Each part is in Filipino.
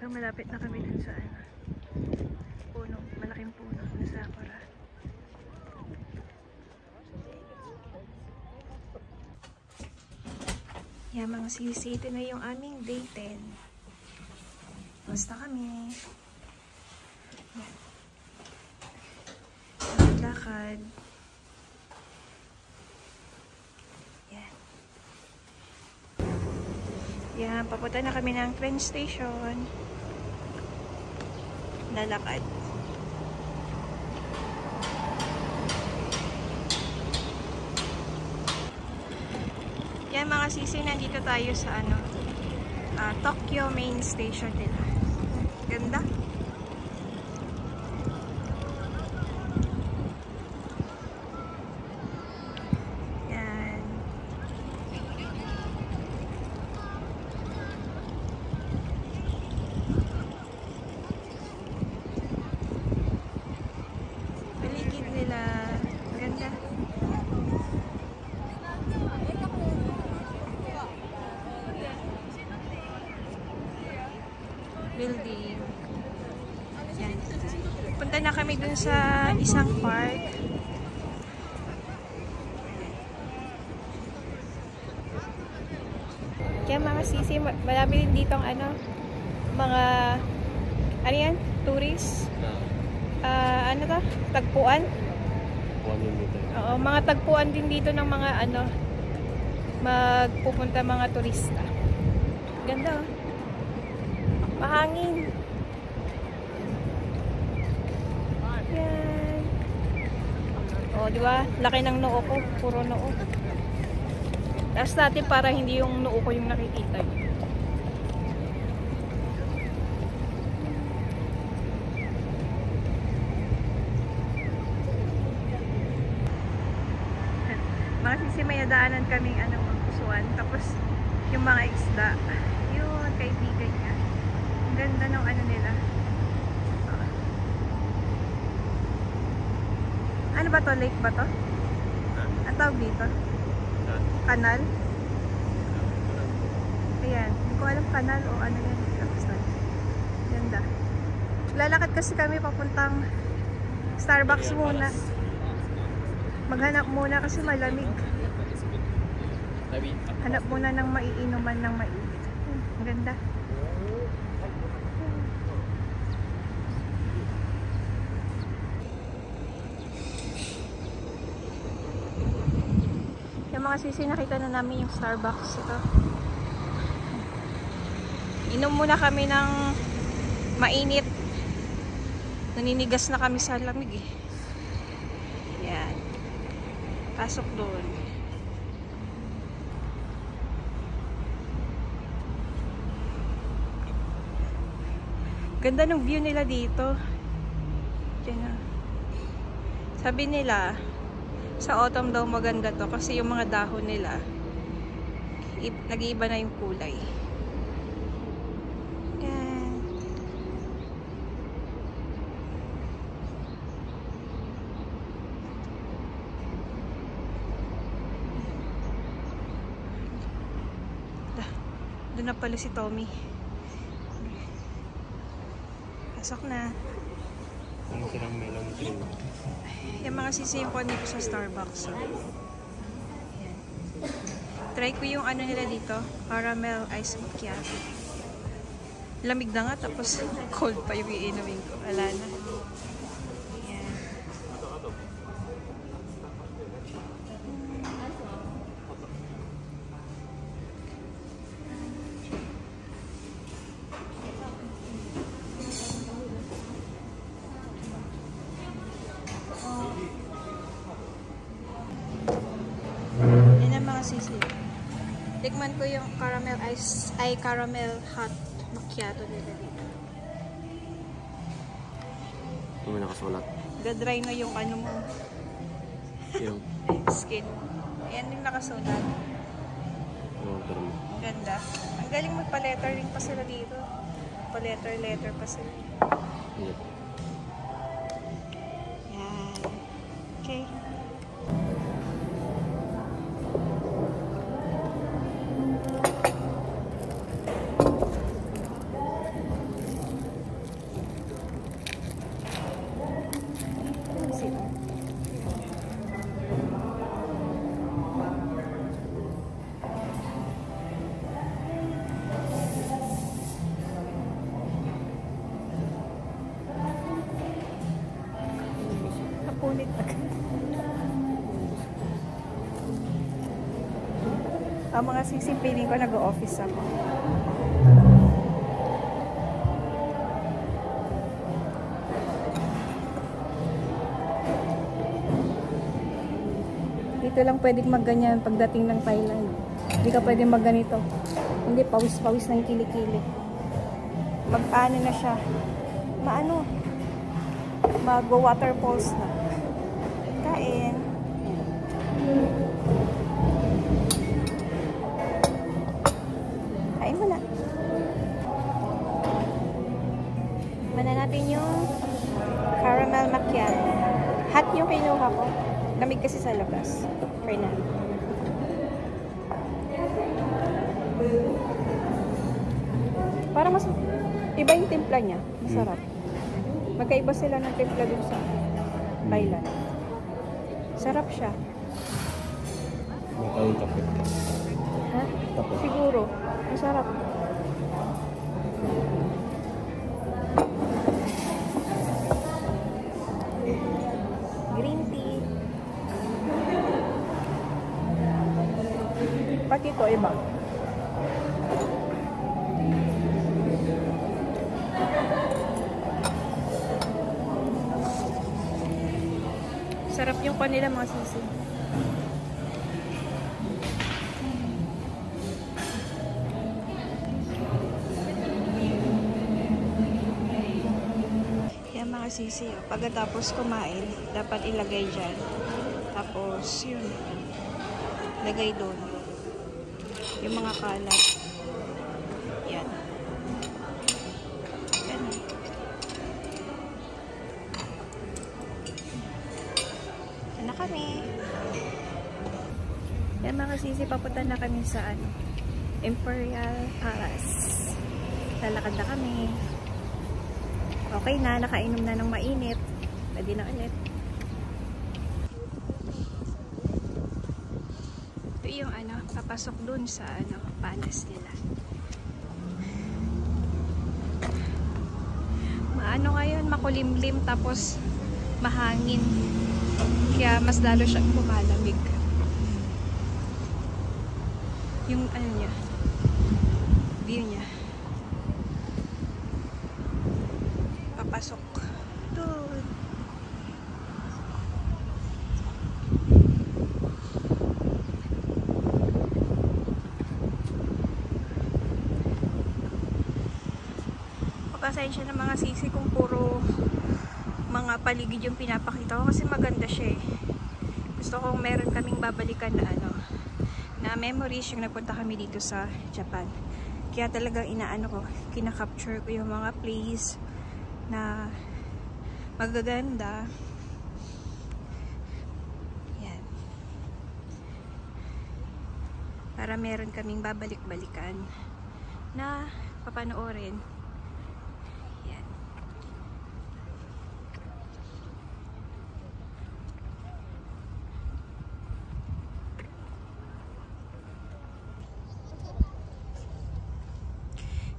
Parang malapit na kami dun sa ano, puno, malaking puno na sakura. Yan mga sisi, ito na yung aming day 10. Basta kami. Yan. Lakad. Yan. Yan, papunta na kami ng train station. Lalakad. Yan mga sisi, nandito tayo sa ano, Tokyo main station nila. Ganda. Yan. Paligid nila. Ganda. Building. Yan. Punta na kami dun sa isang park. Kaya mga sisi, marami din ditong ano, mga, ano yan? Tourist? Ano to? Tagpuan? Oo, mga tagpuan din dito ng mga ano, magpupunta mga turista. Ganda oh. Mahangin. Yan. O, di ba? Laki ng noo ko. Puro noo. Tapos natin parang hindi yung noo ko yung nakikita. Mga sisi, may nadaanan kaming ano, magpusuan. Tapos, yung mga isda. Yun, kaibigan niya. Ganda ng ano nila. Ano ba to? Lake ba to? Ang tawag dito? Kanal? Ayan. Hindi ko alam kanal o ano yan. Ganda. Lalakad kasi kami papuntang Starbucks muna. Maghanap muna kasi malamig. Hanap muna ng maiinuman ng mainit. Ang ganda. Yung mga sisi, nakita na namin yung Starbucks. Ito. Inom muna kami ng mainit. Naninigas na kami sa lamig eh. Yan. Pasok doon. Ganda ng view nila dito. Diyan na. Sabi nila, sa autumn daw maganda to kasi yung mga dahon nila nag-iiba na yung kulay. Yan. Doon na pala si Tommy. Pasok na. Ano silang melon cream? Yung mga sisimpon dito sa Starbucks. So. Try ko yung ano nila dito. Caramel ice macchiato. Lamig na nga tapos cold pa yung iinumin ko. Wala na. Yan. Yan ang mga sisi. Tikman ko yung caramel ice, caramel hot macchiato nila dito. Ito may nakasulat. Ga-dry na yung ano mo. Yung Skin. Ayan yung nakasulat. water mo. Ganda. Ang galing magpa-lettering pa sila dito. Pa-letter pa sila. Yep. Yan. Okay. mga sisi, feeling ko nag-o-office ako. Dito lang pwedeng magganyan pagdating ng Thailand. Hindi ka pwedeng magganito. Hindi, pawis-pawis ng kilikili. Mag-ano na siya. Mag-waterfalls na. Kain. Kain mo na. Mana natin yung caramel macchiato. Hot yung kinuha ko. Lamig kasi sa labas. Try na. Para mas iba yung timpla niya. Masarap. Magkaiba sila ng timpla dun sa Thailand. Sarap siya. Makain kapit. Ha? Tapos. Siguro. Masarap. Green tea. Pati ito, iba. Sarap yung kanila mga sisi. Yan mga sisi. Pagkatapos kumain, dapat ilagay dyan. Tapos yun. Lagay doon. Yung mga kalat. Yan. Yan. Yan na kami. Yan mga sisi, papunta na kami sa Imperial Palace. Lalakad na kami. Okay na, nakainom na ng mainit. Pwede na ulit. Ito yung papasok dun sa palace nila. Maano ngayon, makulimlim tapos mahangin. Kaya mas lalo siyang lumalamig. Yung niya, view niya. Papasok doon. Pasensya na mga sisi kung puro mga paligid yung pinapakita ko kasi maganda siya eh. Gusto kong meron kaming babalikan na na memories yung nagpunta kami dito sa Japan. Kaya talagang kinakapture ko yung mga place na magaganda. Yan. Para meron kaming babalik-balikan na papanoorin. Yan.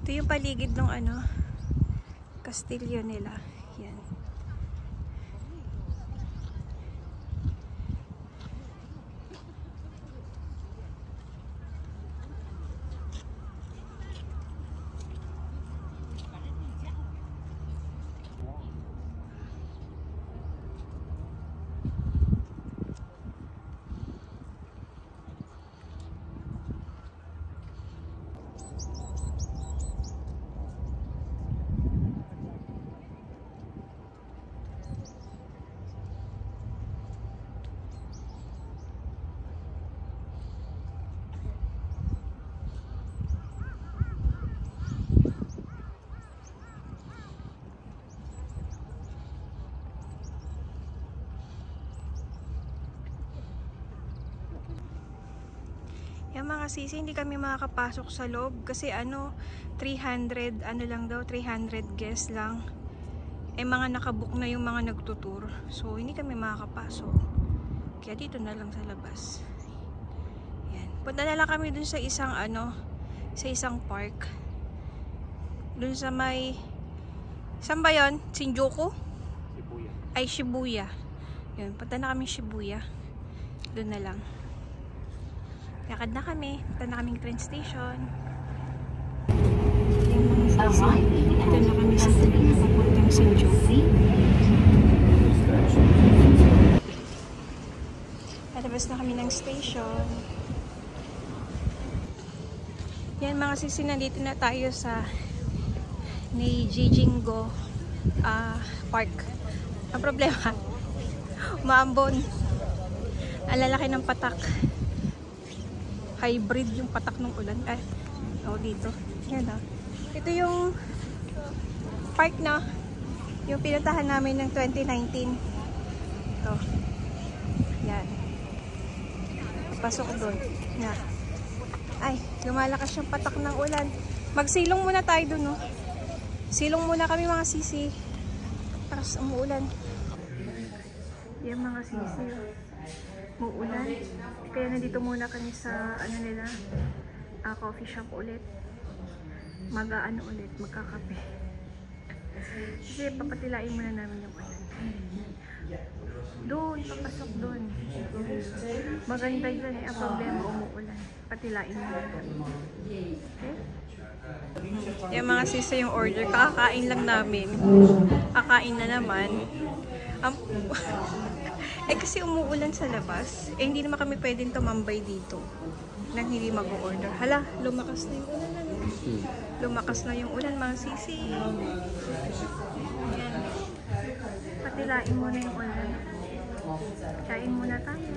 Ito yung paligid ng kastilyo nila. Yan. Yung mga sisi, hindi kami makakapasok sa loob kasi 300 lang daw, 300 guests lang. Mga nakabook na yung mga nagtutur. So hindi kami makakapasok. Kaya dito na lang sa labas. Yan. Punta na lang kami dun sa isang sa isang park. Dun sa may saan ba yun? Shinjuku? Shibuya. Ay, Shibuya. Yun, punta na kami Shibuya. Dun na lang. Kaya Lakad na kami. Ito na kaming train station. Yung mga sisi. Ito na kami sa papuntang San Joe. Palabas na kami ng station. Yan mga sisi, nandito na tayo sa ni Jijingo Park. Ang problema, maambon. Ang lalaki ng patak. Hybrid yung patak ng ulan. Dito. Yan ha. Ito yung park na yung pinuntahan namin ng 2019. Ito. Yan. Pasok doon. Yan. Ay, lumalakas yung patak ng ulan. Magsilong muna tayo doon, no? Silong muna kami mga sisi. Tapos umuulan. Yan mga sisi. Umuulan. Kaya nandito muna kami sa nila, coffee shop ulit. Ulit, magkakape. Kasi papatilain muna namin yung ulan. Doon, papasok doon. Maganda yun eh. Ang problema, umuulan. Patilain muna namin. Okay? Yung mga sisa yung order, kakain lang namin. Kakain na naman. Kasi umuulan sa labas. Hindi naman kami pwedeng tumambay dito nang hindi mag-order. Hala, lumakas na yung ulan. Lumakas na yung ulan mga sisi. Ayan. Patilain muna yung ulan. Kain muna tayo.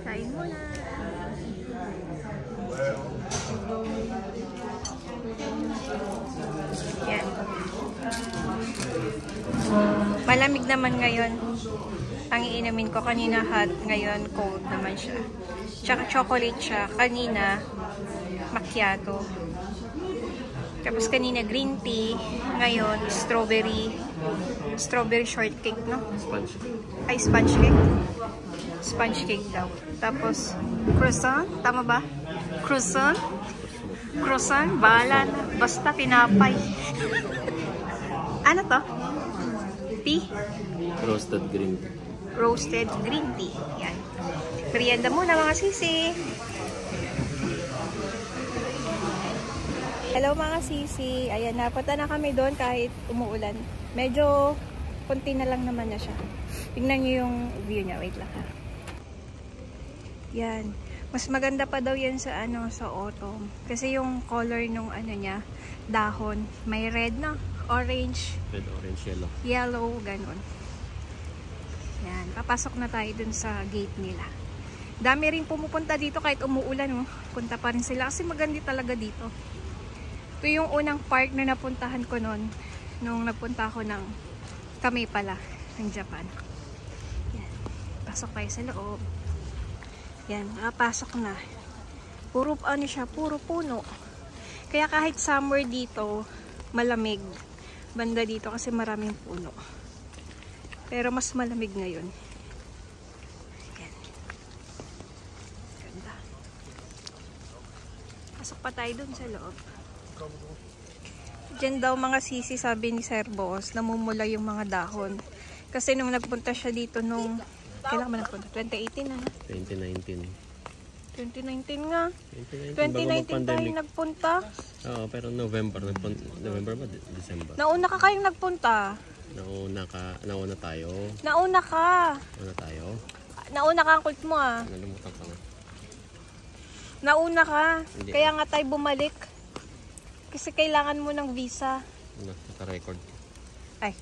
Kain muna. Yan. Malamig naman ngayon. Ang iinumin ko kanina hot, ngayon cold naman siya. Tsaka chocolate siya. Kanina macchiato. Tapos kanina green tea. Ngayon strawberry shortcake, no? Sponge. Ay, sponge cake. Sponge cake daw. Tapos croissant, tama ba? Croissant? Croissant, bahala na. Basta tinapay. Ano to? Tea? Roasted green tea. Roasted green tea. Yan. Merienda muna mga sisi. Hello mga sisi. Ayan, napunta na kami doon kahit umuulan. Medyo konti na lang naman na siya. Tingnan nyo yung view niya. Wait lang ha. Yan. Mas maganda pa daw yan sa sa autumn. Kasi yung color nung niya, dahon, may red na, orange. Red, orange, yellow. Yellow, ganun. Yan. Papasok na tayo dun sa gate nila. Dami rin pumupunta dito kahit umuulan. Punta pa rin sila kasi maganda talaga dito. Ito yung unang park na napuntahan ko noon. Nung nagpunta ako kami pala, ng Japan. Yan. Pasok tayo sa loob. Yan, pasok na. Puro siya, puro puno. Kaya kahit summer dito, malamig. Banda dito kasi maraming puno. Pero mas malamig ngayon. Yan. Ganda. Pasok pa tayo dun sa loob. Diyan daw mga sisi, sabi ni Sir Boss, namumula yung mga dahon. Kasi nung nagpunta siya dito kailan ka ba nagpunta? 2018 na. 2019. 2019 nga. 2019 tayo nagpunta. Oo, pero November ba? December. Nauna ka kayong nagpunta. Nauna tayo. Nauna ka. Nauna ka ang kult mo ah. Nalimutan ka nga. Nauna ka. Hindi. Kaya nga tayo bumalik. Kasi kailangan mo ng visa. Naka-record. Ay,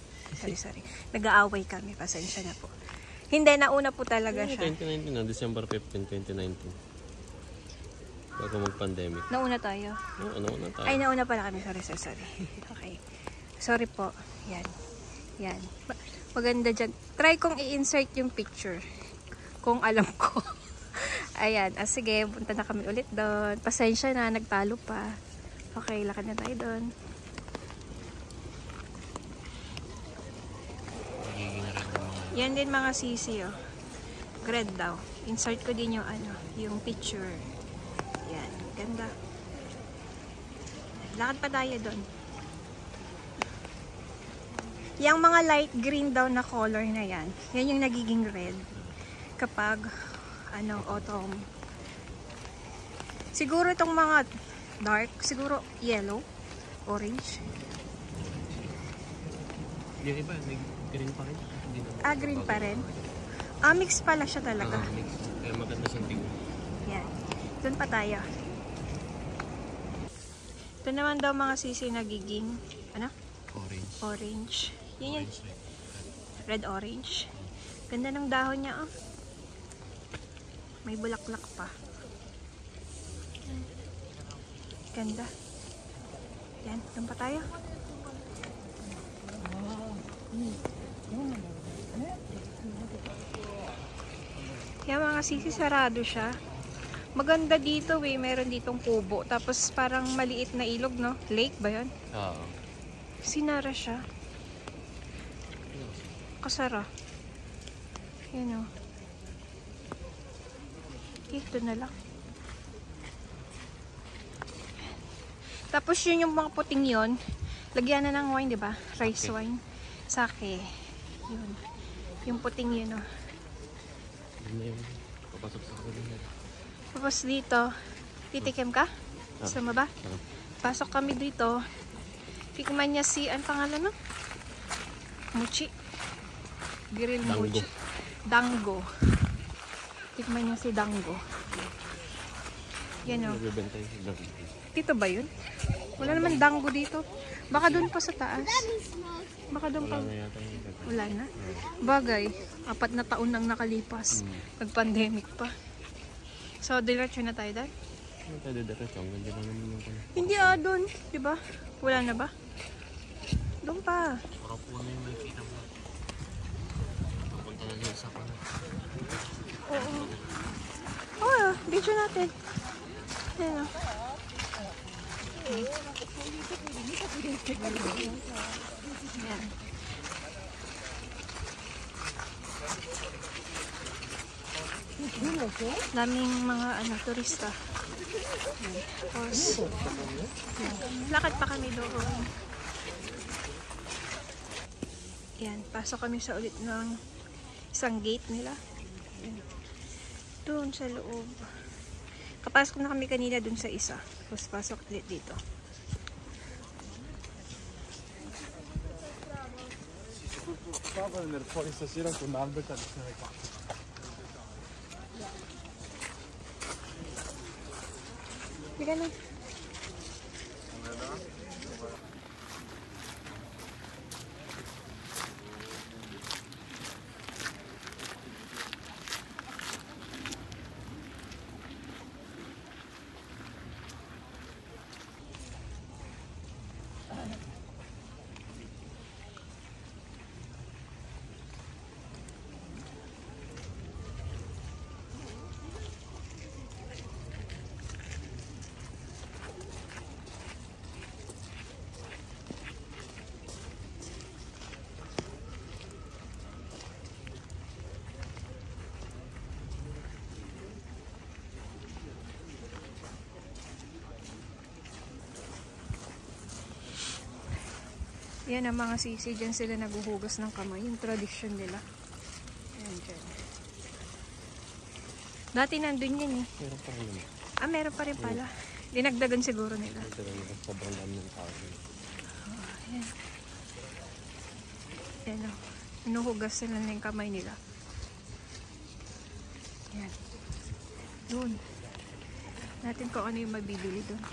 sorry. Nag-aaway kami. Pasensya na po. Hindi, nauna po talaga siya. 2019 na, December 15, 2019. Bago mag-pandemic. Nauna tayo? Oo, nauna tayo. Ay, nauna pala kami. Sorry. Okay. Sorry po. Yan. Maganda dyan. Try kong i-insert yung picture. Kung alam ko. Ayan. Sige, punta na kami ulit doon. Pasensya na, nagtalo pa. Okay, lakad na tayo doon. Yan din mga sisi, oh. Red daw. Insert ko din yung picture. Yan, ganda. Lakad pa tayo doon. Yung mga light green daw na color na yan, yan yung nagiging red kapag autumn. Siguro itong mga dark, siguro yellow, orange. Yung iba, green pa rin. Hindi naman. Ah, green pa rin. Ah, mix pala siya talaga. Mix. Kaya maganda siyang tingnan. Yan. Doon pa tayo. Ito naman daw mga sisi nagiging, ano? Orange. Orange. Yan yan. Orange, Red orange. Ganda ng dahon niya, oh. May bulaklak pa. Ganda. Yan, doon pa tayo. Yan mga sisi, sarado siya. Maganda dito eh, meron ditong kubo. Tapos parang maliit na ilog, no? Lake ba yun? Oo. Sinara siya. Kasara. Yan o. Ito na lang. Tapos yun yung mga puting yun. Lagyan na ng wine, di ba? Rice wine. Sake. Yun. Yung puting yun o. Yun na yun. Papasok sa kapatid. Tapos dito, titikim ka? Gusto mo ba? Pasok kami dito. Tikman niya si, ang pangalan no? Mochi. Grill mochi. Dango. Tikman niya si Dango. Yan o. Dito ba yun? Wala naman Dango dito. Baka doon pa sa taas. Baka doon pa. Wala na. Bagay. 4 na taon nang nakalipas. Nag-pandemic pa. So, diretso na tayo dahil? Hindi doon. Diba? Wala na ba? Doon pa. Parapuan na yung makikita mo. Papunta na niya sa pala. Oo. Oo, video natin. Ayan o. Ayan. Daming mga turista. Tapos, lakad pa kami doon. Yan, pasok kami sa ulit ng isang gate nila. Yan. Doon sa loob. Kapasok na kami kanina doon sa isa. Tapos pasok ulit dito. Bika na. Yan ang mga sisi. Diyan sila naguhugas ng kamay. Yung tradisyon nila. Yan dyan. Dati nandun yan eh. Meron pa rin. Ah, meron pa rin pala. Dinagdagan siguro nila. Sobrang dami ng tao. Yan. Yan o. Inuhugas sila na yung kamay nila. Yan. Doon. Natin kung ano yung mabibili doon.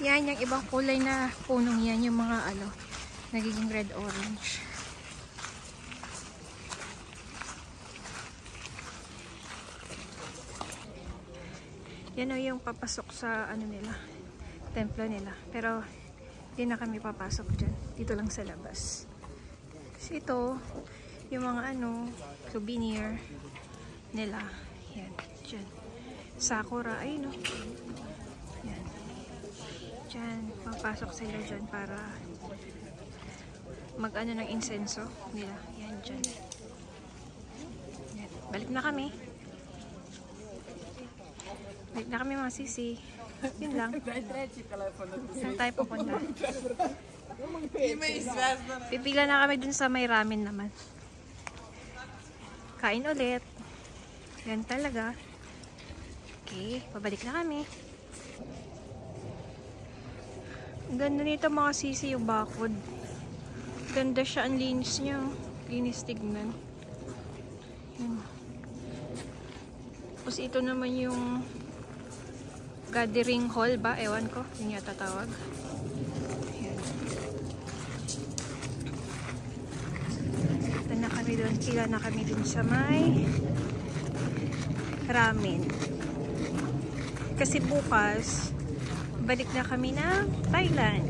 Yan, yung ibang kulay na punong yan, yung mga nagiging red-orange. Yan o yung papasok sa nila, templo nila. Pero, hindi na kami papasok dyan. Dito lang sa labas. Kasi ito, yung mga souvenir nila. Yan, dyan. Sakura, ayun o. Yan. Diyan, papasok sila dyan para ng insenso nila. Yan, dyan. Yan. Balik na kami. Balik na kami mga sisi. Yun lang. Saan tayo pupunta? Pipila na kami dun sa may ramen naman. Kain ulit. Yan talaga. Okay, pabalik na kami. Ang ganda nito mga sisi yung bakod. Ganda siya, ang linis niya. Linis tignan. Yan. Tapos ito naman yung gathering hall ba? Ewan ko. Yun yata tawag. Yan. Ito na kami doon. Pila na kami doon sa may ramen. Kasi bukas, balik na kami na Thailand.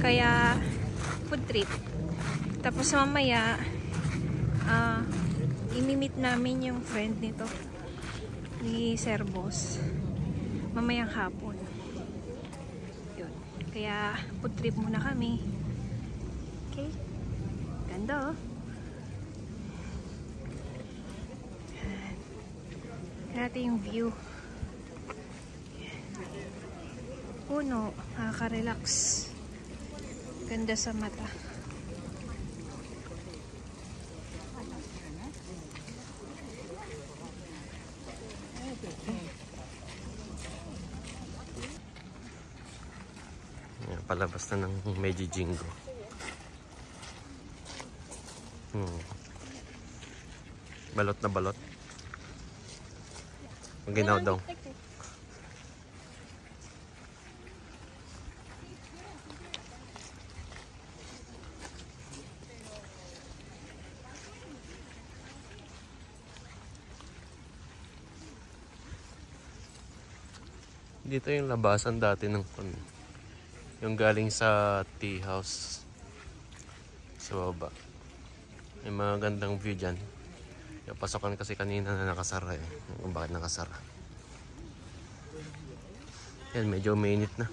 Kaya, food trip. Tapos mamaya, imimit namin yung friend nito. Ni Sir Boss. Mamayang hapon. Yun. Kaya, food trip muna kami. Okay. Ganda oh. Natin yung view. Puno. Nakaka-relax. Ganda sa mata. Yan, palabas na ng Meiji Jingo. Balot na balot. Ang ginaw daw. Dito yung labasan dati ng yung galing sa tea house sa baba. May mga gandang view dyan. Yung pasokan kasi kanina na nakasara eh. Kung bakit nakasara. Yan, medyo mainit na.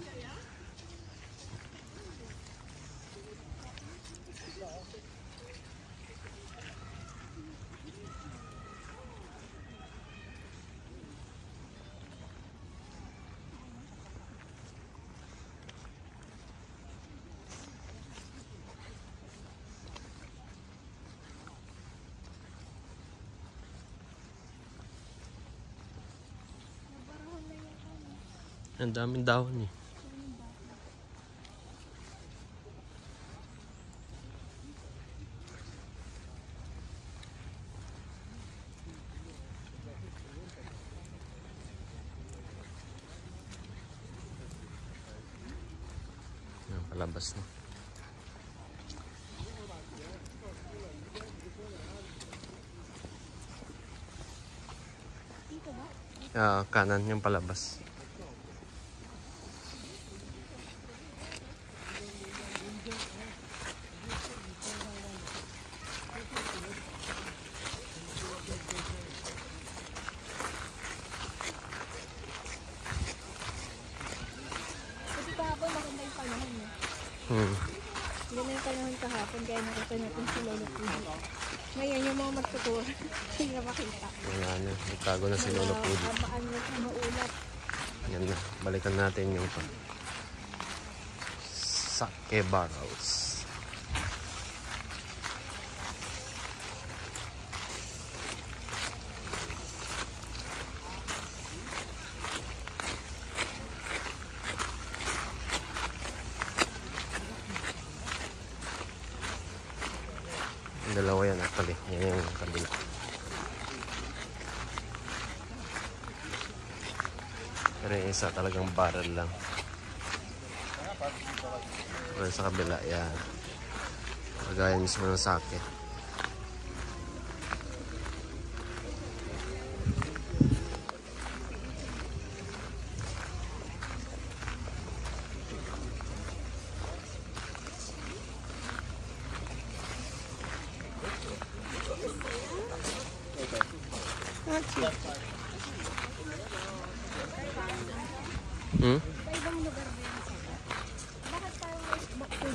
Ang daming dahon eh. Yan, palabas na. Kanan yung palabas. Kahapon maganda yung panahon niya. Ganda yung panahon kahapon kaya nakita natin si Lolo Pudi. Ngayon yung mga magtuturo hindi na makita. Ayan, nagtago na si Lolo Pudi. Kamaan na sa maulat. Yan na, balikan natin yung Sake Barrels. Dalawa yan actually. Yan yung kabila. Pero yung isa talagang barrel lang. Pero sa kabila, yan. Kagaya mismo ng sake.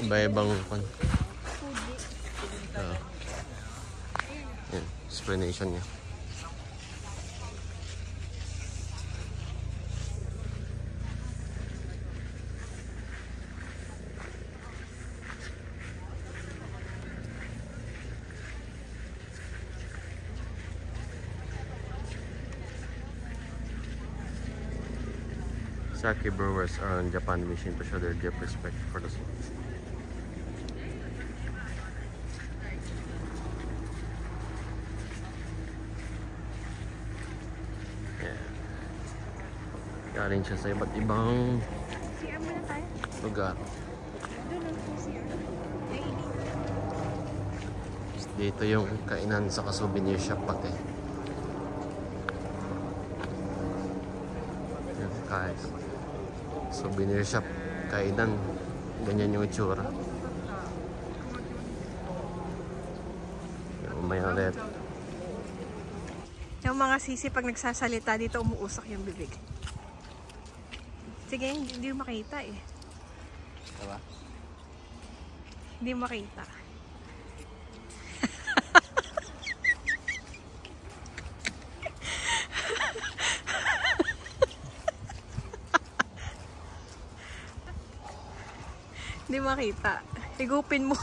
Iba-ibang yan, explanation niya. Sake brewers are on Japan mission to show their deep respect for the soul. Galing siya sa iba't ibang lugar. Dito yung kainan sa souvenir shop pati. Kahit souvenir shop, kainan, ganyan yung itsura. Yung may ulit. Yung mga sisi pag nagsasalita dito umuusok yung bibig. Sige, hindi mo makita eh. Diba? Hindi mo makita. Hindi mo makita. Higupin mo.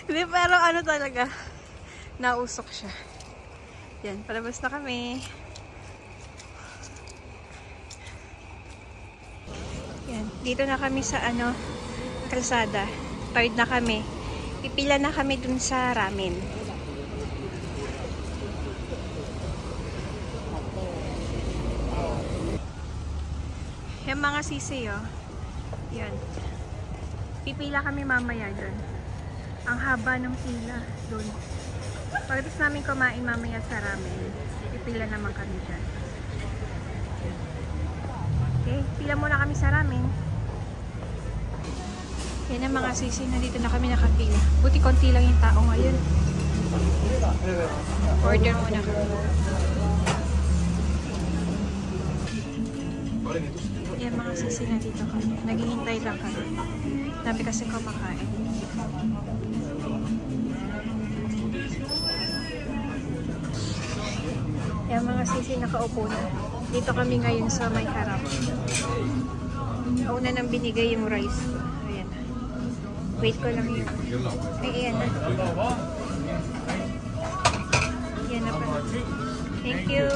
Hindi, pero ano talaga. Nausok siya. Yan, palabas na kami. Yan, dito na kami sa kalsada. Third na kami. Pipila na kami dun sa ramen. Yan mga sisi, oh. Yan. Pipila kami mamaya dun. Ang haba ng pila dun. Pagkatapos namin kumain mamaya sa ramen, pipila naman kami dyan. Okay, pila muna kami sa ramen. Yan ang mga sisi, nandito na kami nakapila. Buti konti lang yung tao ngayon. Order muna kami. Yan mga sisi, nandito kami. Naghihintay lang kami. Dami kasi kumakain. Yan mga sisi, nakaupo na. Dito kami ngayon sa may harap. Una nang binigay yung rice ko. Ayan na. Wait ko lang yun. Ay, ayan na. Ayan na pala. Thank you.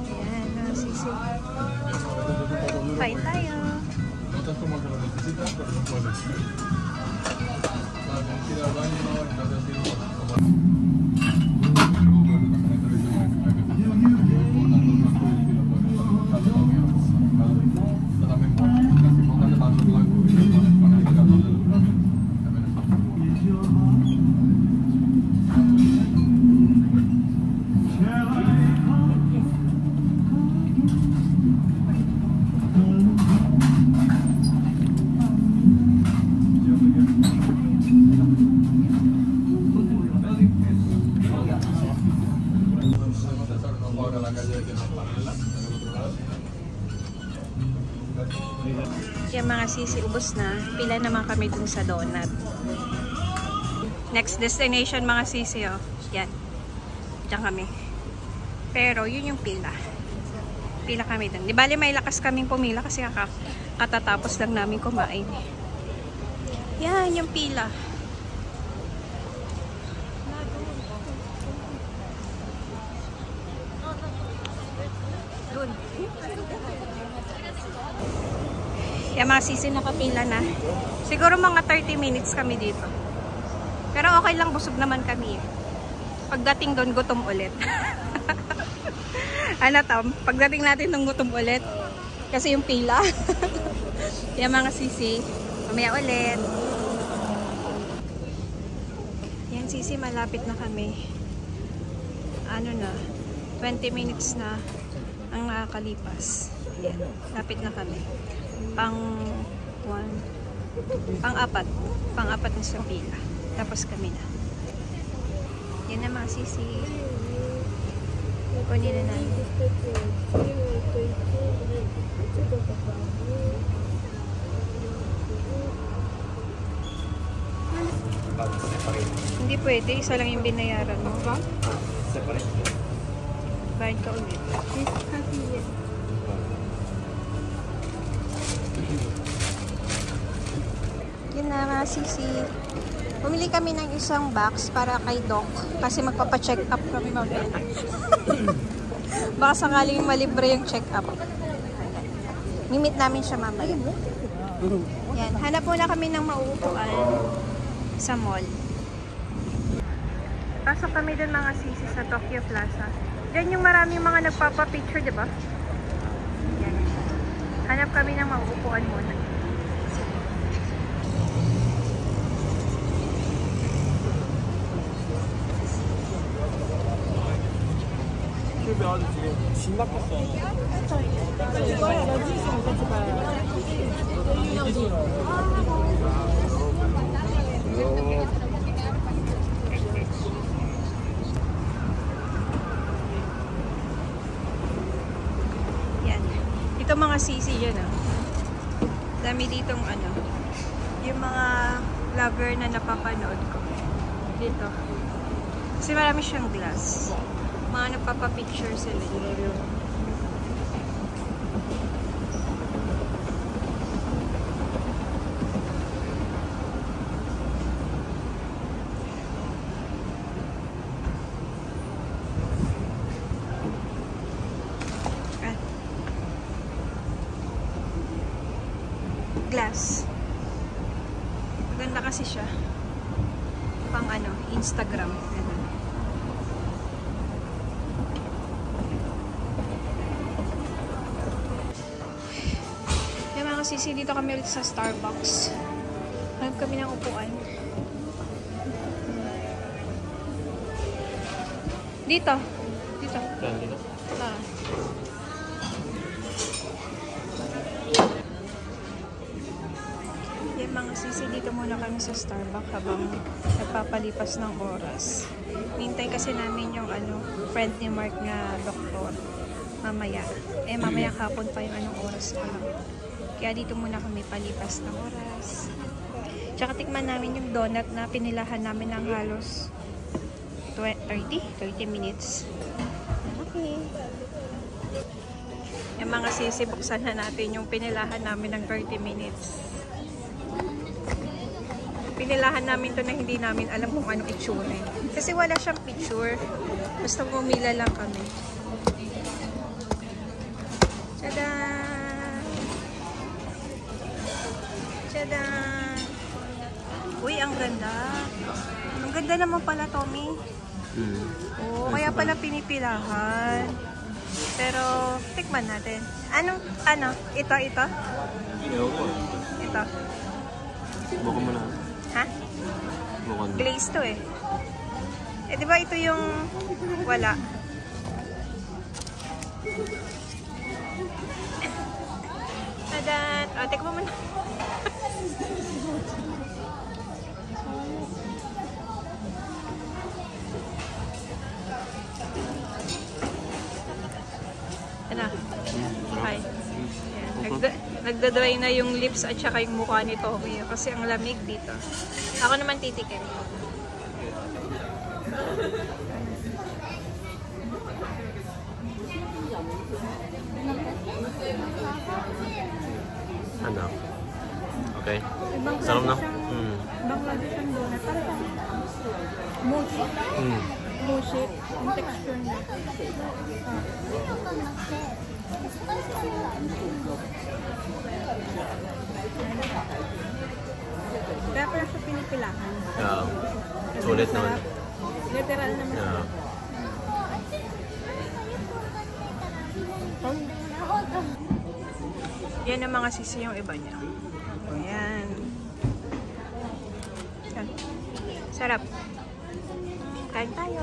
Ayan mga sisi. Kain tayo. Yung mga sisi, ubos na. Pila naman kami dun sa donut. Next destination mga sisi, oh. Yan. Diyan kami. Pero yun yung pila. Pila kami dun. Di bali may lakas kaming pumila kasi katatapos lang namin kumain. Yan yung pila. Dun. Yung mga sisi nakapila na. Siguro mga 30 minutes kami dito. Pero okay lang, busog naman kami. Pagdating doon, gutom ulit. Ano Tom? Pagdating natin ng gutom ulit. Kasi yung pila. Yung mga sisi, mamaya ulit. Yan sisi, malapit na kami. Ano na, 20 minutes na ang nakakalipas. Yan, lapit na kami. Pang-apat na sa pila. Tapos kami na. Yan na mga sisi. Kunin na namin. Hindi pwede. Isa lang yung binayaran mo. Separate. Bayad ka ulit. Yun na mga sisi. Bumili kami ng isang box para kay Doc kasi magpapa-check up kami mamaya. Baka sakaling malibre yung check up. Mimit namin siya mamaya. Yan, hanap muna kami ng mauupuan sa mall. Pasok kami dun mga sisi sa Tokyo Plaza. Yan yung maraming mga nagpapa-picture, di ba? Yan. Hanap kami ng mauupuan muna. 집 막혔어. Yan. Ito mga sisi dyan, ah. Dami ditong ano. Yung mga vlogger na napapanood ko. Dito. Kasi marami siyang glass. Mga nagpapapicture sila. Glass. Maganda kasi siya. Pang ano, Instagram. Sisi, dito kami ulit sa Starbucks. Hanap kami ng upuan. Dito. Dito. Dito. Ah. Yan mga sisi, dito muna kami sa Starbucks habang nagpapalipas ng oras. Hintay kasi namin yung ano, friend ni Mark na doktor. Mamaya. Mamaya kapon pa yung anong oras pa lang. Kaya dito muna kami palipas ng oras. Tsaka tikman namin yung donut na pinilahan namin ng halos 30 minutes. Okay. Yung mga sisi, buksan na natin yung pinilahan namin ng 30 minutes. Pinilahan namin to na hindi namin alam kung anong itsura. Kasi wala siyang picture. Basta pumila lang kami. Tada! Tada! Uy, ang ganda. Ang ganda naman pala, Tommy. Oo, kaya pala pinipilahan. Pero, tikman natin. Ano? Ito? Ito? Buka mo na. Ha? Buka na. Glaze to eh. Eh, di ba ito yung wala? Tadat! O, tikman mo na. Ano? Hi. Nagdadry na yung lips at saka yung mukha ni Tommy kasi ang lamig dito. Ako naman titikin. Ano? Okay. Sarap na? Ibang lagi siyang donut. Parang mochi. Mochi. Yung texture niya. Kaya pala siya pinipilahan. Sulit naman. Literal naman. Yan ang mga sisi yung iba niya. Ayan. Yan. Sarap. Kain tayo.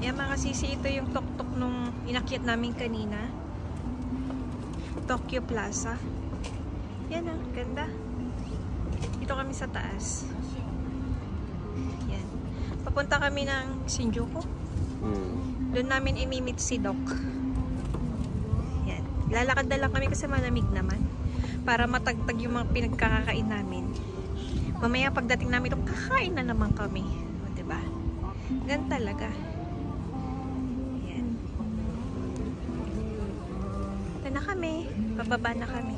Yan mga sisi, ito yung tok-tok nung inakyat namin kanina. Tokyo Plaza. Yan ah, ganda. Dito kami sa taas. Yan. Papunta kami ng Shinjuku. Doon namin imimit si Doc. Yan. Lalakad na lang kami kasi malamig naman. Para matagtag yung mga pinagkakakain namin. Mamaya pagdating namin ito, kakain na naman kami. O, diba? Gan talaga. Yan. Ito na kami. Bababa na kami.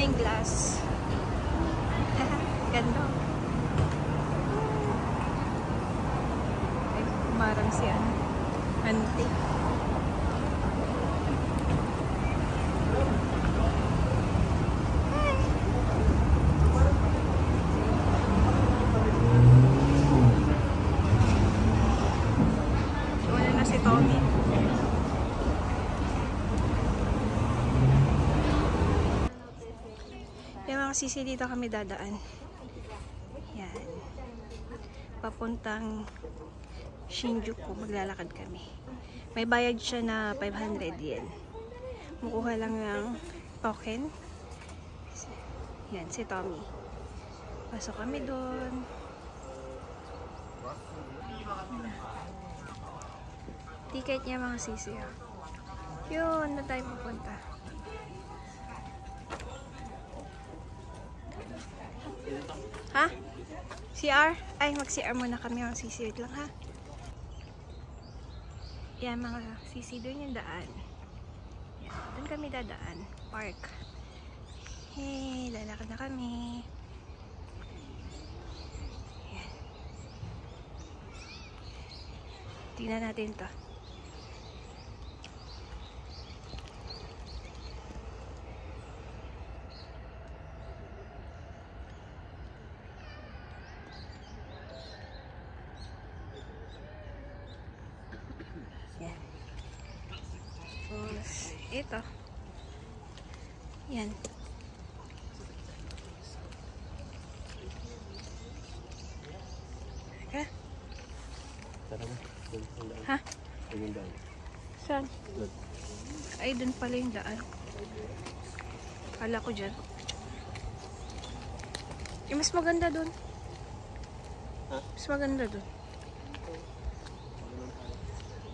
looking glass. Ganda. Ay, kumarang si auntie. Wala na si Tommy. Yung mga sisi dito kami dadaan. Yan. Papuntang Shinjuku. Maglalakad kami. May bayad siya na 500 yen. Mukuha lang ng token. Yan, si Tommy. Pasok kami doon. Ticket niya mga sisi. Yun, na tayo pupunta. Ha? CR? Ay, mag-CR muna kami mga sisi. Wait lang ha. Yan mga sisi, doon yung daan. Yan, doon kami dadaan. Park. Hey, lalakad na kami. Yan. Tingnan natin to. Yan. Tapos, ito. Yan. Ha? Ha? Saan? Ay, dun pala yung daan. Kala ko dyan. Mas maganda dun. Mas maganda dun.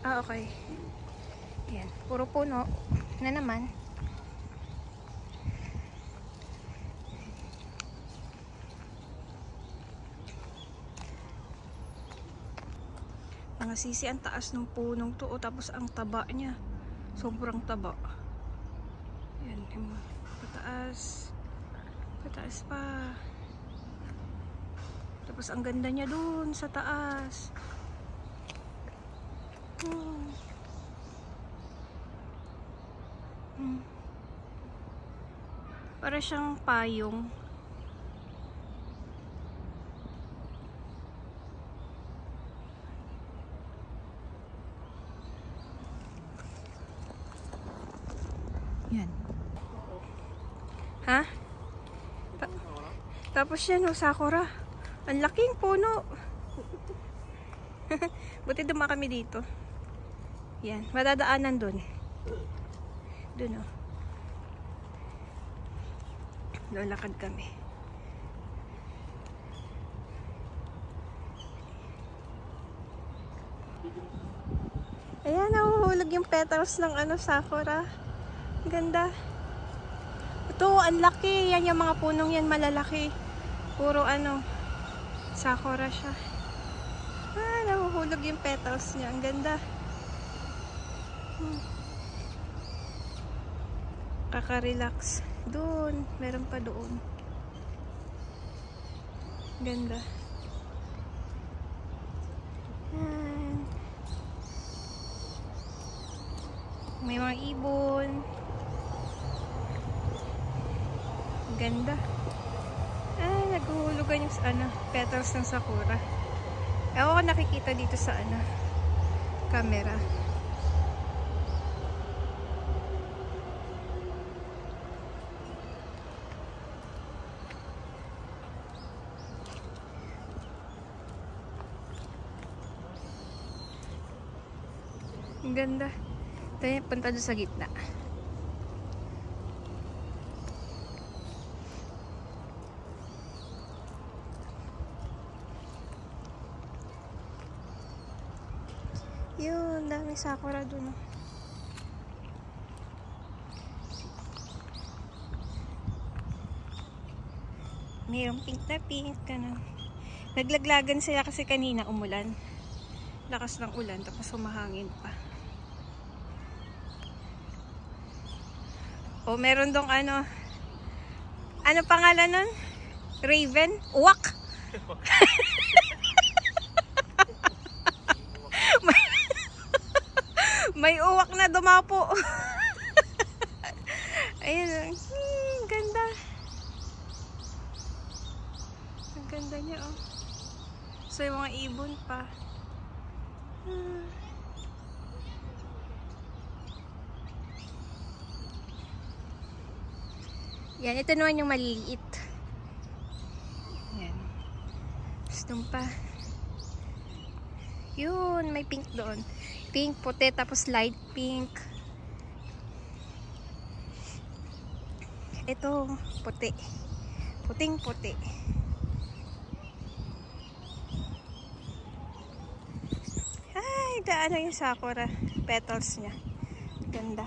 Ah, okay. Yan. Puro puno na naman. Mga sisi, ang taas ng punong to. Tapos ang taba niya. Sobrang taba. Yan. Pataas. Pataas pa. Tapos ang ganda niya dun sa taas. Para siyang payong. Yan. Ha? Tapos yan, sakura. Ang laking puno. Buti duma kami dito. Yan, madadaanan dun. Dun oh. Lalakad kami. Ayan, nahuhulog yung petals ng sakura. Ganda. Ito, ang laki. Yan yung mga punong yan, malalaki. Puro sakura siya. Nahuhulog yung petals niya. Ang ganda. Kaka-relax. Doon. Meron pa doon. Ganda. Yan. May mga ibon. Ganda. Naghuhulugan yung petals ng sakura. Ako nakikita dito sa camera. Ang ganda. Tayo punta doon sa gitna. Yun, dami sakura doon. Mayroong pink na pink. Naglaglagan sila kasi kanina umulan. Lakas ng ulan, tapos humahangin pa. O, meron dong Ano pangalan nun? Raven? Uwak? may uwak na dumapo. Ayun. Ganda. Ang ganda niya, oh. So, yung mga ibon pa. Yan, ito naman yung maliliit. Yan. Gusto pa. Yun, may pink doon. Pink, puti, tapos light pink. Ito, puti. Puting puti. Ay, ano yung sakura petals niya. Ganda.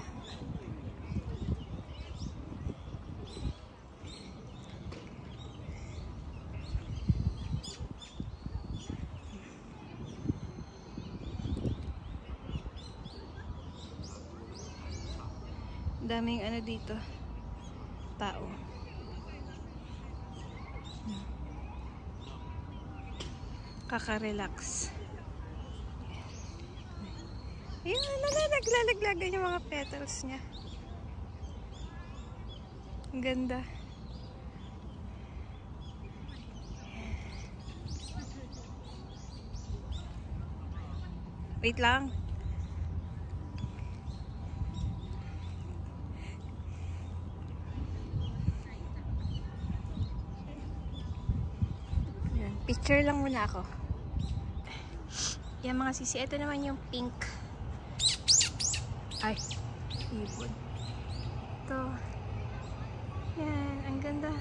Daming ano dito, tao. Kaka-relax. Ayun, naglalaglagan yung mga petals niya. Ang ganda. Wait lang. Picture lang muna ako. Yan mga sisi. Ito naman yung pink. Ay, ibon. Ito. Yan, ang ganda.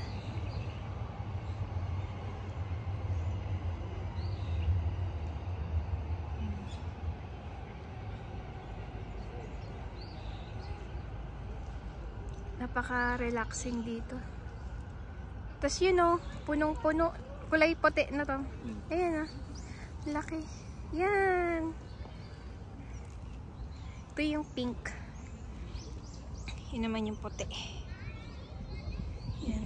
Napaka-relaxing dito. Tapos yun o, punong-puno. Kulay puti na to. Ayan ah. Laki. Yan. Ito yung pink. Yun naman yung puti. Yan.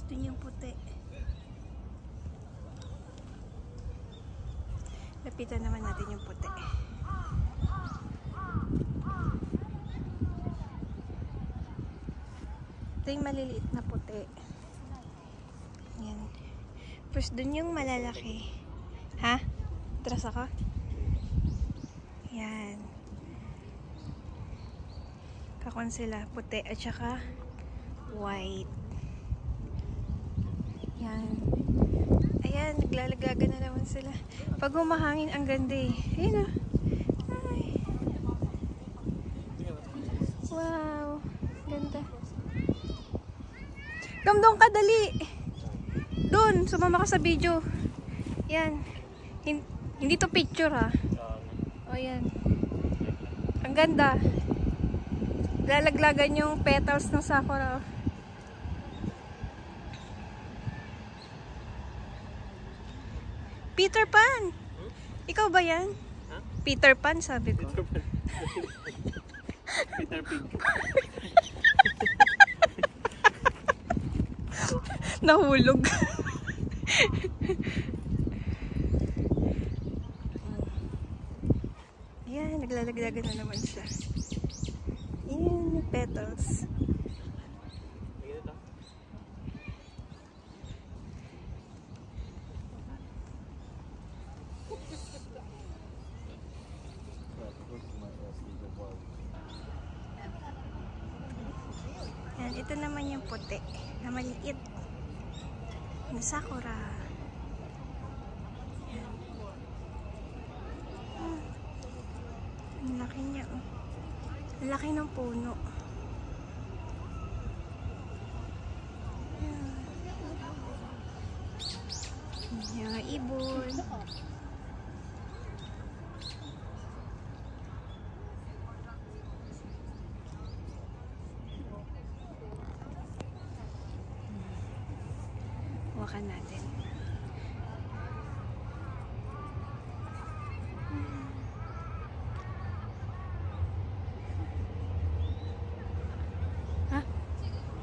Ito yung puti. Lapitan naman natin yung puti. Ito yung maliliit na puti. Yan. Tapos dun yung malalaki. Ha? Atras ako? Yan. Kakon sila. Puti at saka white. Yan. Ayan, naglalagaga na naman sila. Pag humahangin, ang ganda eh. Ayan ah. Ay. Wow. Ganda. Doon ka, dali. Doon, sumama ka sa video. Yan. Hindi to picture ha. O yan. Ang ganda. Lalaglagan yung petals ng sakura. Peter Pan! Ikaw ba yan? Huh? Peter Pan, sabi ko. Peter Pan. Peter Pig. Nahulog. Ayan, naglalaglagan na naman siya. Ayan, petals. Yan, ito naman yung puti na maliit na sakura. Yan. Ang laki niya, oh. Ang laki ng puno. Yan. Yung mga ibon. Hawakan natin.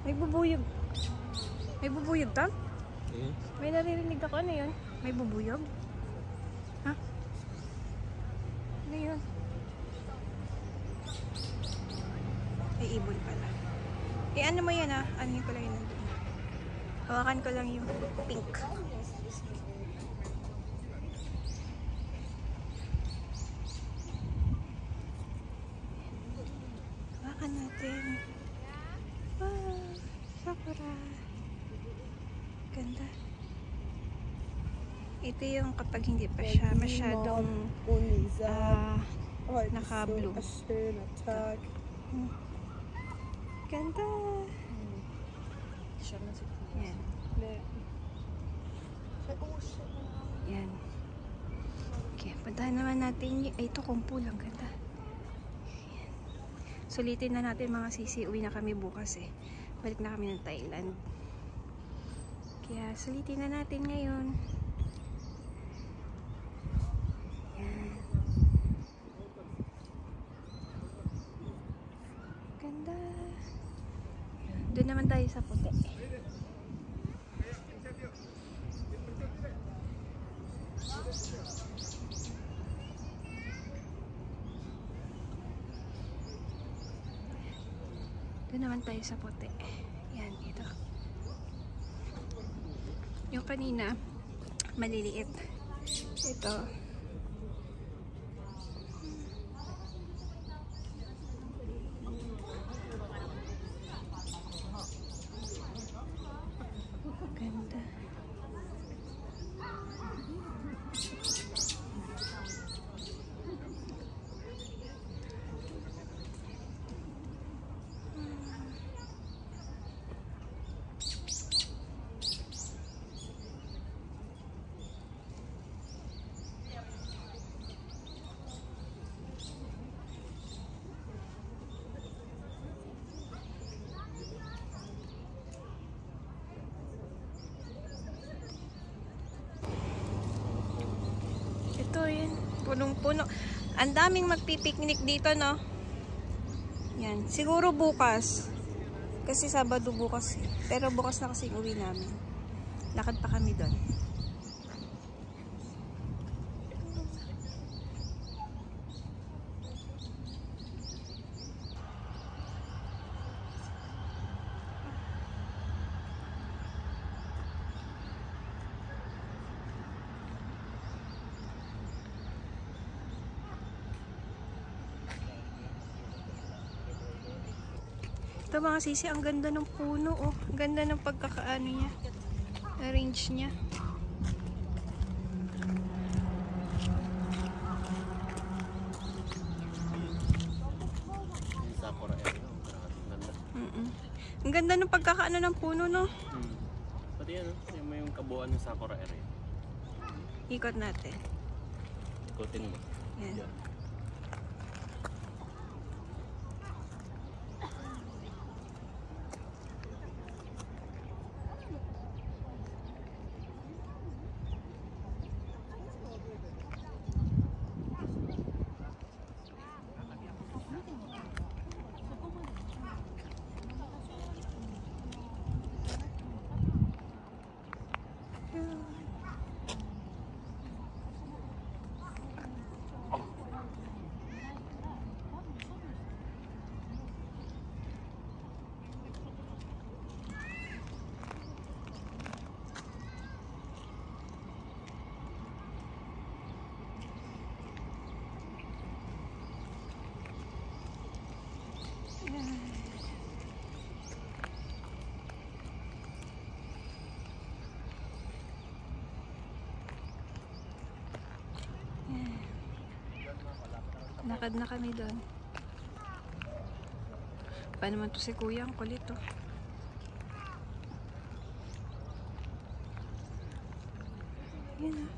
May bubuyog. May bubuyog ta? Hmm? May naririnig ako. Ano yun? May bubuyog? Ha? Ano yun? May ibon pala. Eh ano mo yan ah? Ano yun ko lang yun nandun? Hawakan ko lang yung pink. Hawakan natin. Wow! Sakura! Ganda. Ito yung kapag hindi pa siya masyadong naka-bloom. Ganda! Yan. Yan. Okay, puntahan naman natin yung... Ay, ito kumpo lang. Ganda. Yan. Sulitin na natin mga sisi. Uwi na kami bukas eh. Balik na kami ng Thailand. Kaya sulitin na natin ngayon. Yan. Ganda. Doon naman tayo sa puti. Doon naman tayo sa puti. Yan, ito. Yung kanina, maliliit. Ito. Ganda. Ito yun. Punong-puno. Ang daming magpipiknik dito, no? Yan. Siguro bukas. Kasi Sabado bukas eh. Pero bukas na kasi uwi namin. Lakad pa kami doon. Ito mga sisi, ang ganda ng puno, oh. Ang ganda ng pagkakaano niya. Arrange niya. Sakura area. Ganda. Ang ganda ng pagkakaano ng puno, no? Pati yan, yung may yung kabuuan ng Sakura area. Ikot natin. Ikutin mo. Yan. Lakad na kami doon. Pa naman to si kuya, ang kulit oh. Yan ah.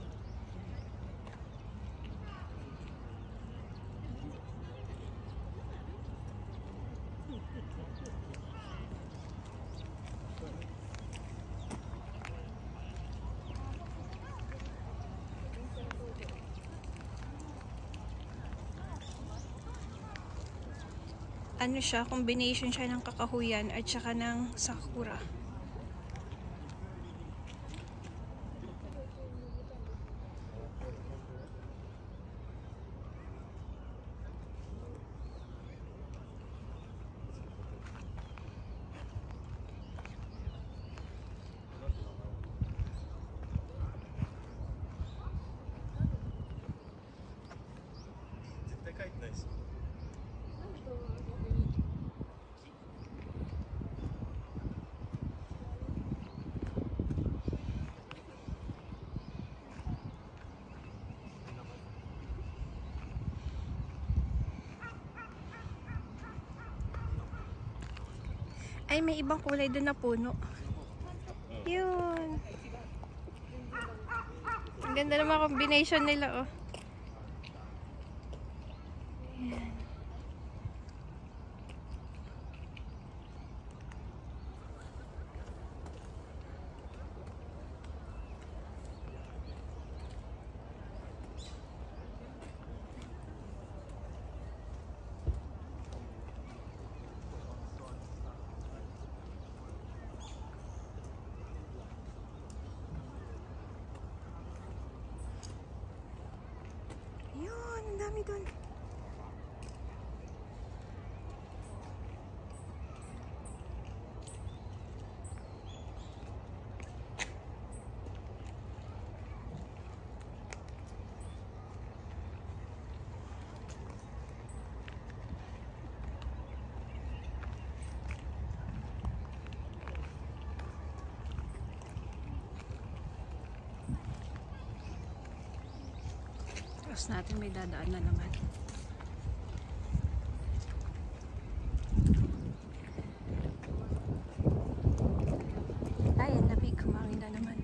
ano siya, combination siya ng kakahuyan at saka ng sakura. Ay, may ibang kulay doon na puno. Yun. Ang ganda ng mga combination nila, oh. Yan. Yun, ang dami doon. Tapos natin may dadaan na naman. Ay, ang lamig. Kumangin na naman.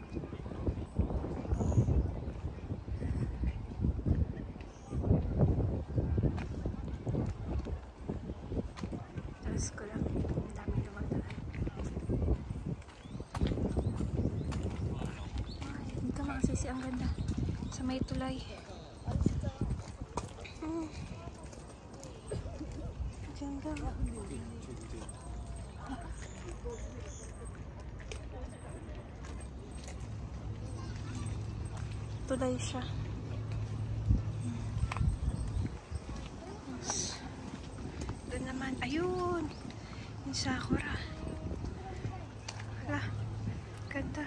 Tapos ko lang. Ang dami dumadaan. Ay, dito makasisi ang ganda. Sa may tulay. Ganda. Tulay siya. Doon naman. Ayun. Yung sakura. Hala. Ganda.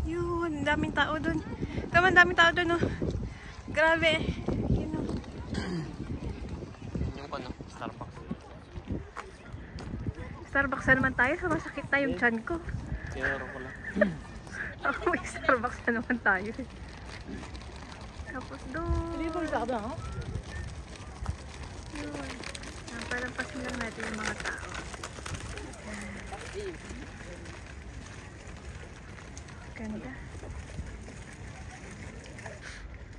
Yun. Daming tao doon. Tama, daming tao doon, oh. Grabe. Yun, oh. Yung ano, Starbucks. Starbucks na naman tayo. Masakit na yung tiyan ko. Tinuro ko lang. Ako may Starbucks na naman tayo. Tapos doon. Hindi ba isa ka? Yun. Napalampasin lang natin yung mga tao. Ganda.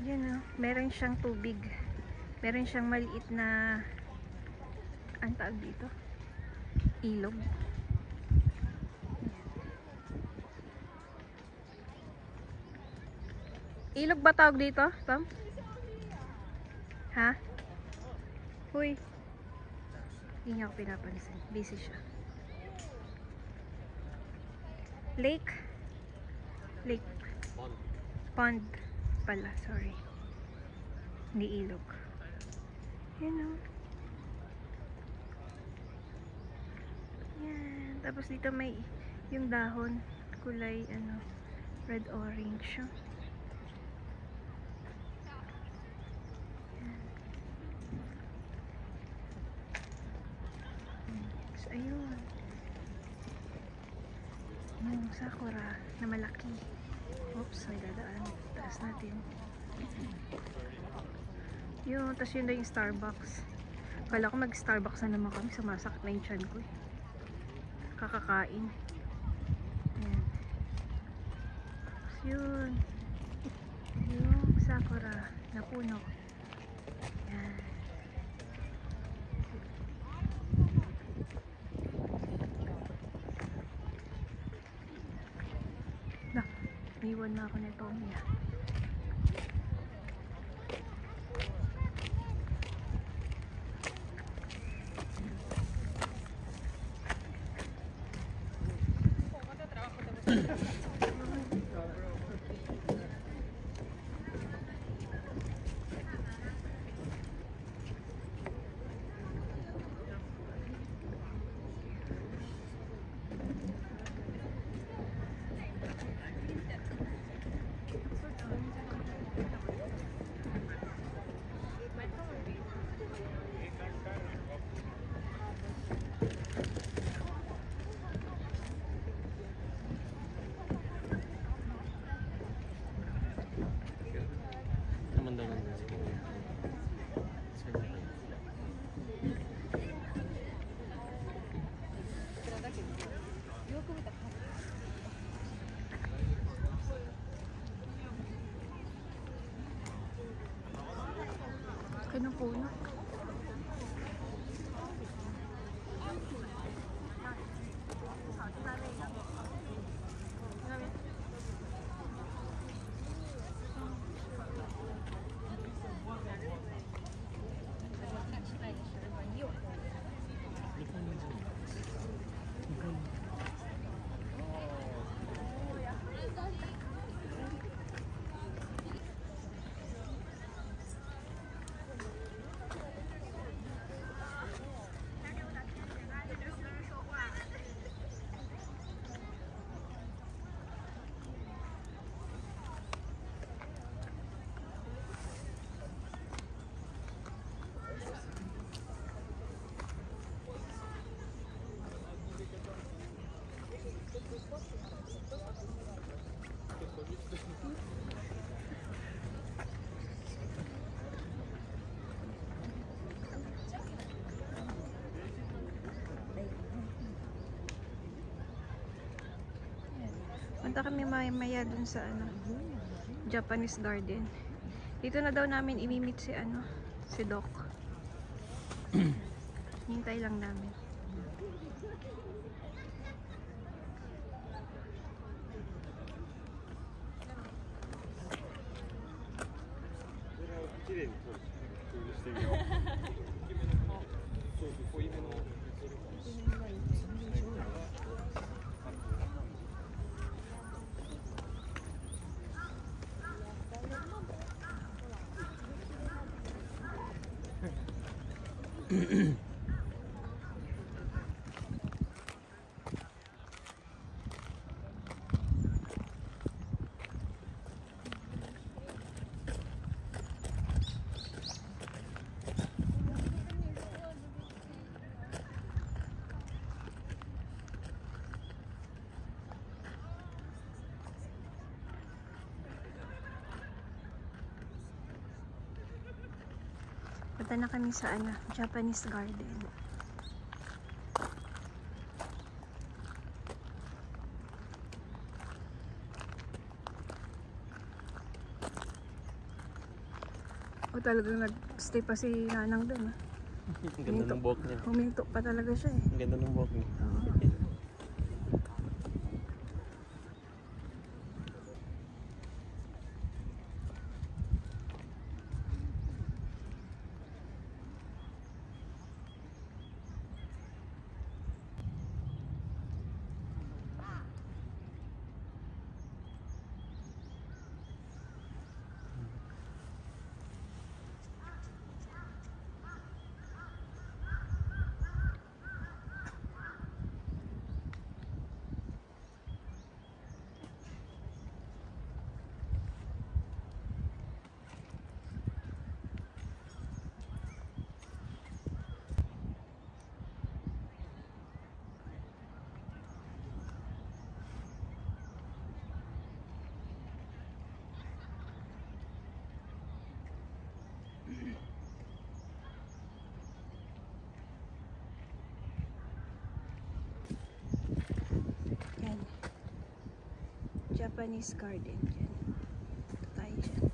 Yun, oh. Meron siyang tubig. Meron siyang maliit na ang tawag dito? Ilog. Ilog ba tawag dito, Tom? Ha? Huy. Hindi niya ako pinapansin. Busy siya. Lake? Lake. Pond pala, sorry. Hindi ilog. Yan, oh. Yan. Tapos dito may yung dahon. Kulay, ano, red-orange. So, ayun. Yung sakura na malaki. Oops, may dadaan. Taas natin. Yun, tapos yun na yung Starbucks. Kala ko mag-Starbucks na naman kami. Sumasakit na yung tiyan ko. Kakakain. Ayan. Tapos yun. Yung sakura na puno. Ayan. Iwan na ako nito niya. laki ng puno. Punta kami maya dun sa Japanese garden. Dito na daw namin imimit si si Doc. Hintay lang namin. Punta na kami sa Japanese garden. O talagang nag-stay pa si Nanang dun. Ang ganda ng buhok niya. Huminto pa talaga siya eh. Ang ganda ng buhok niya. Yan. Japanese garden dyan. Ito tayo dyan.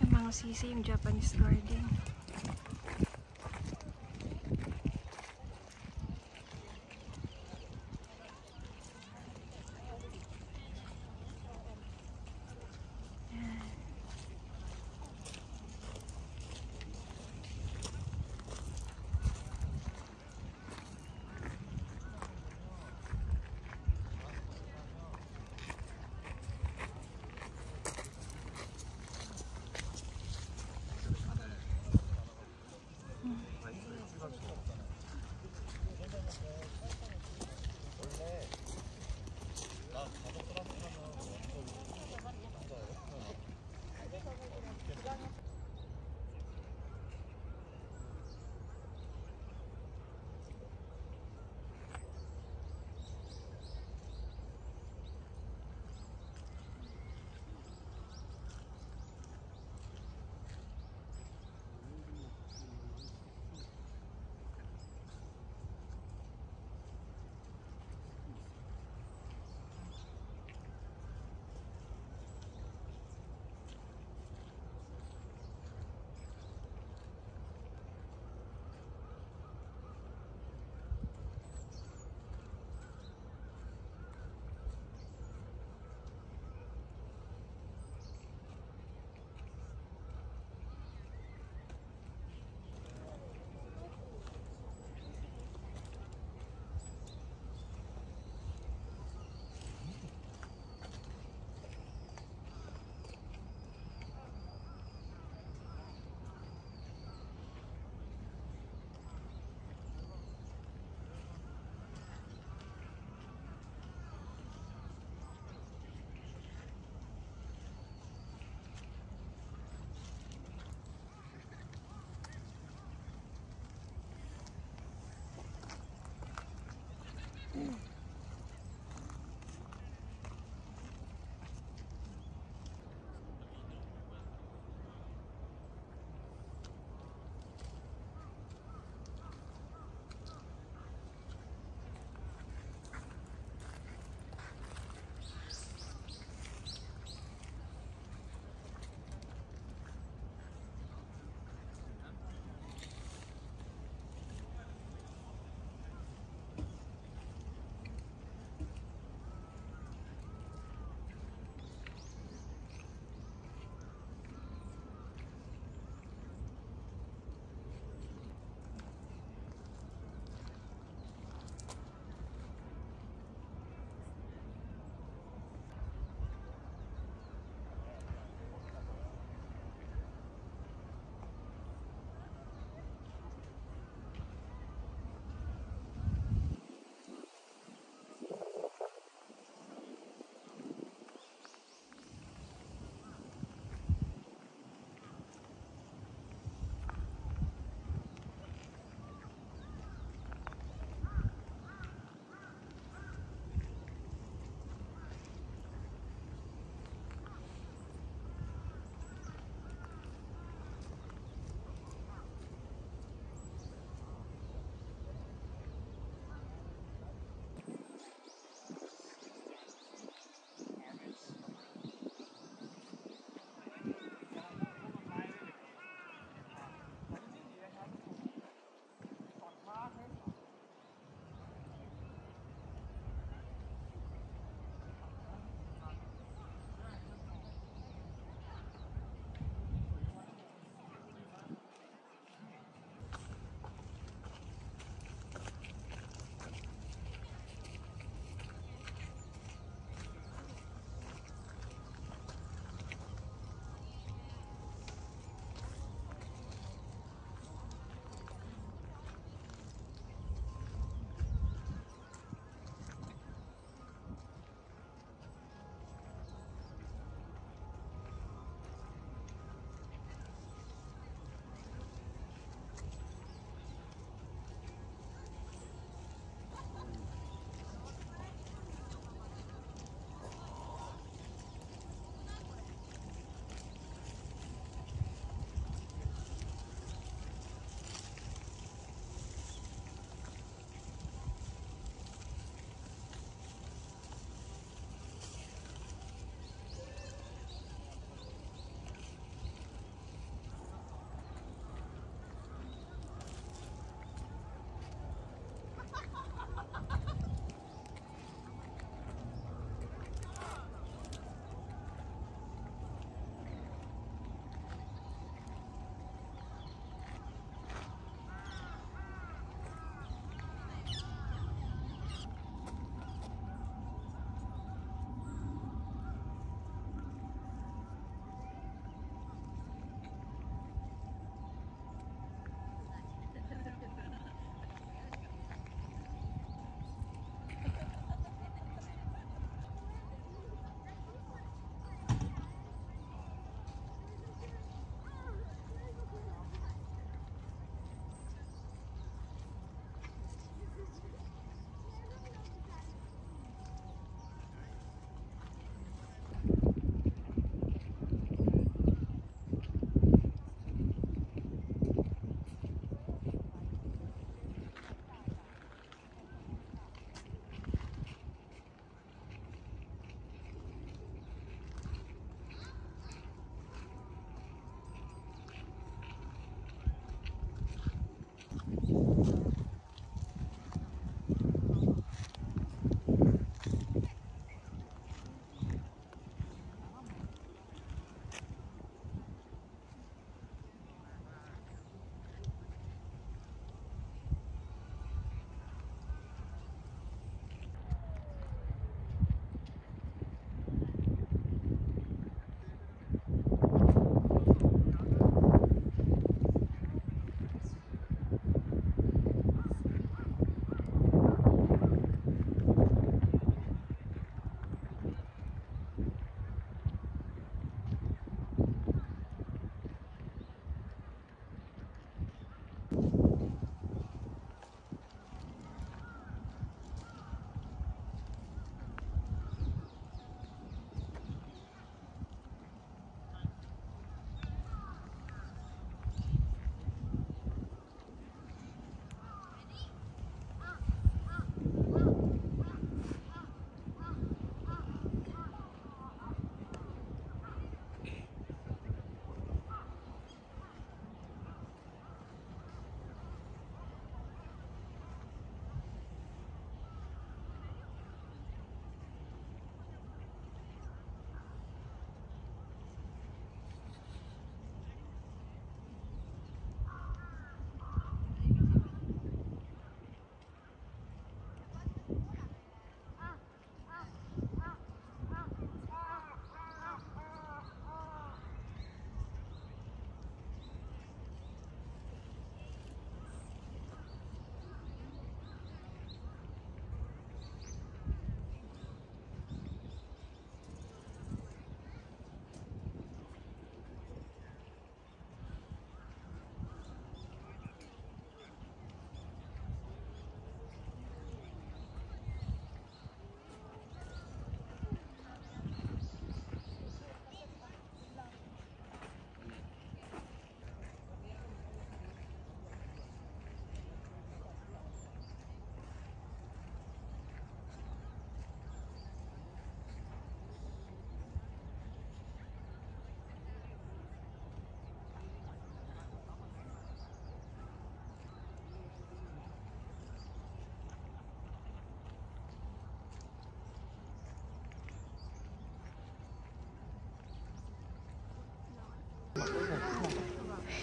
Yung mga sisi, yung Japanese garden.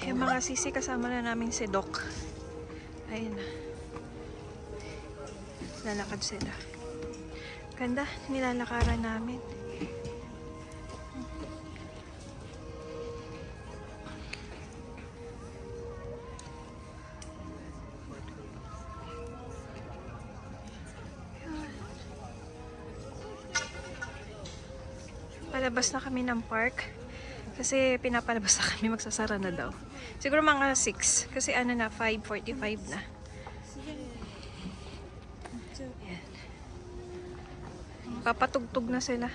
Yung mga sisi, kasama na namin si Doc. Ayun na. Lalakad sila. Ganda, nilalakaran namin. Palabas na kami ng park. Kasi pinapalabas na kami, magsasara na daw. Siguro mga 6. Kasi ano na, 5:45 na. Yan. Papatugtog na sila.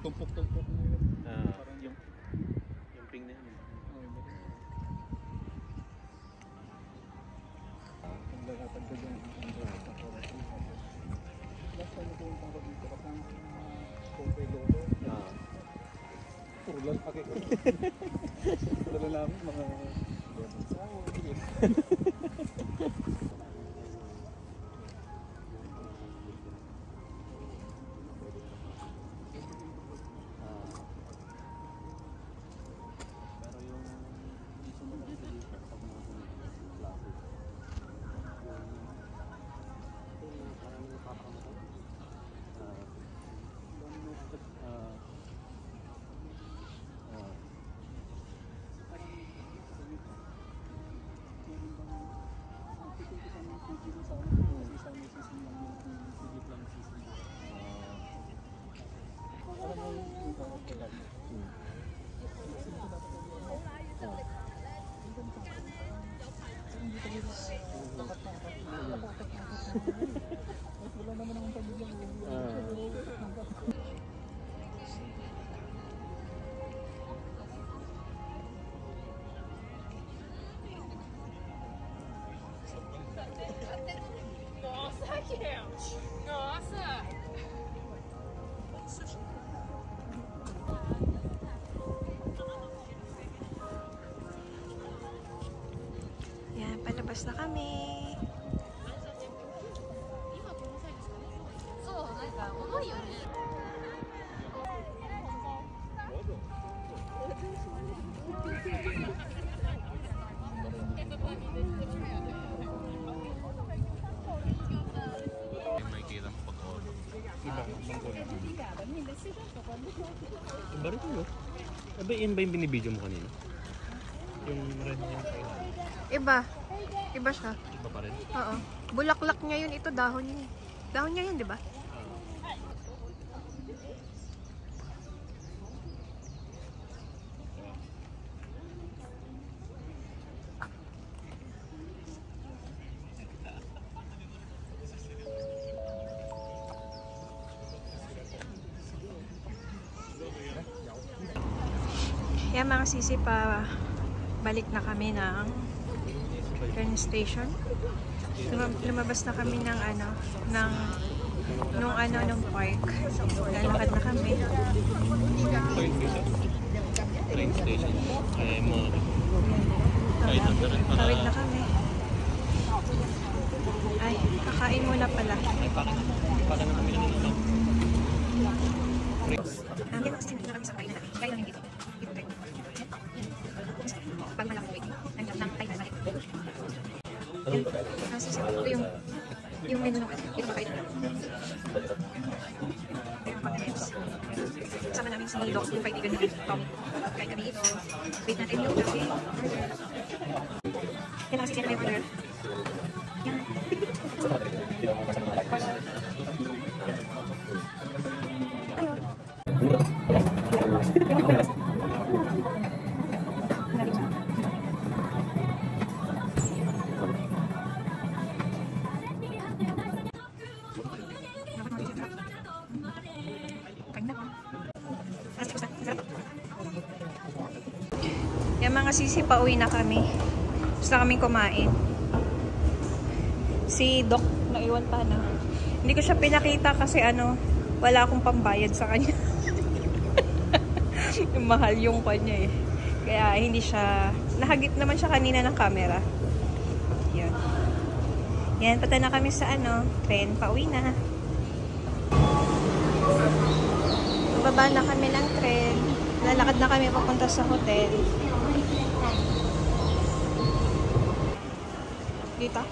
Tumpok-tumpok na yun. Parang yung ping na yun. Ang lalakad ka dyan. Last time na pumunta ko dito kasama kung kay Lolo. Puro lalaki ko. Dala namin mga sawo. Wala naman akong pamilya mo. Yan, palabas na kami. May kita mo pag-auto. Iba rin yun. Yun ba yung binibidyo mo kanina? Yung red niya kailan. Iba. Iba siya. Iba pa rin? Oo. Bulaklak niya yun. Ito dahon niya. Dahon niya yun, di ba? Yan mga sisi, pa balik na kami ng train station. Lumabas na kami ng nung park. Lalakad na kami. Train station. Ay, mga Tawid na kami. Ay, kakain muna pala. Ay, baka na kami nanonood. Ang gano'n kasi na kami sa kain na. Kain namin dito. Kasi ito yung menu ng ito makain. Kasama namin si Doc, yung kaibigan ni Tommy. Kain kami ito. Wait natin yung kasi. Yan kasi siya na may order. Yan. Yan mga sisi, pauwi na kami. Gusto kaming kumain. Si Doc, naiwan pa na. Hindi ko siya pinakita kasi wala akong pambayad sa kanya. Yung mahal yung kanya eh. Kaya hindi siya, nahagip naman siya kanina ng camera. Yan. Yan, pata na kami sa tren, pauwi na. Bababa na kami ng tren. Lalakad na kami papunta sa hotel. Dito.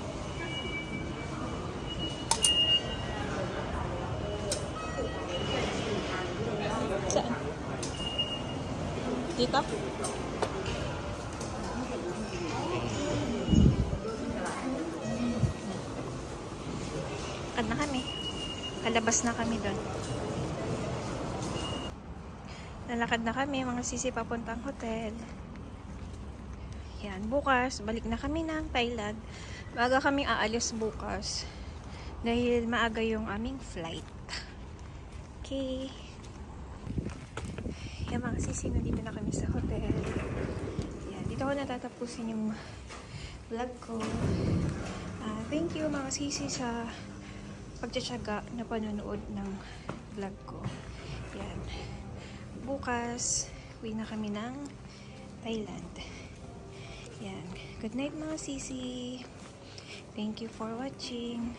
Saan? Dito? Lakad na kami. Kalabas na kami doon. Nalakad na kami, mga sisi, papuntang hotel. Yan, bukas, balik na kami ng Thailand. Maaga kaming aalis bukas. Dahil maaga yung aming flight. Okay. Yan mga sisi, nandito na kami sa hotel. Yan, dito ko natatapusin yung vlog ko. Thank you mga sisi sa pagtsatsaga na panonood ng vlog ko. Yan. Bukas, uwi na kami ng Thailand. Yan. Good night mga sisi. Thank you for watching.